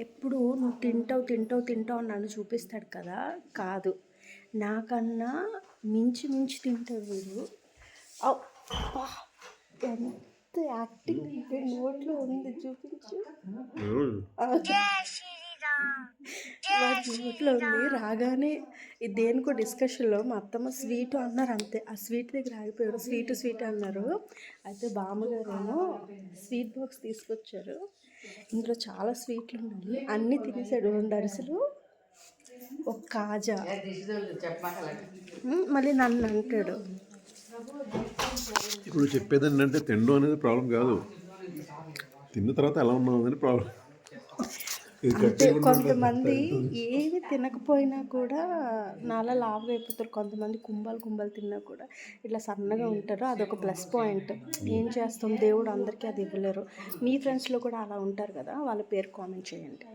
ఎప్పుడు నువ్వు తింటావు తింటావు తింటావు అని నన్ను చూపిస్తాడు కదా, కాదు నాకన్నా మించి మించి తింటాడు వీడు. అబ్బా, ఎంత యాక్టింగ్ అంటే నోట్లో ఉంది చూపించు. వాడి నోట్లో ఉంది. రాగానే దేనికో డిస్కషన్లో మా అత్తమ్మ స్వీట్ అన్నారు, అంతే ఆ స్వీట్ దగ్గర ఆగిపోయారు. స్వీట్ స్వీట్ అన్నారు. అయితే బామ్మగారేమో స్వీట్ బాక్స్ తీసుకొచ్చారు. ఇందులో చాలా స్వీట్లు ఉన్నాయి. అన్నీ తినేసాడు. 2 అరిసెలు, ఒక కాజా. మళ్ళీ నన్ను అంటాడు. ఇప్పుడు చెప్పేది ఏంటంటే తినడం అనేది ప్రాబ్లం కాదు, తిన్న తర్వాత ఎలా ఉన్నావు అని ప్రాబ్లం. అంటే కొంతమంది ఏమి తినకపోయినా కూడా నాలా లావుగా అయిపోతారు. కొంతమంది కుంభాలు తిన్నా కూడా ఇట్లా సన్నగా ఉంటారు. అదొక ప్లస్ పాయింట్. ఏం చేస్తాం, దేవుడు అందరికీ అది ఇవ్వలేరు. మీ ఫ్రెండ్స్లో కూడా అలా ఉంటారు కదా, వాళ్ళ పేరు కామెంట్ చేయండి.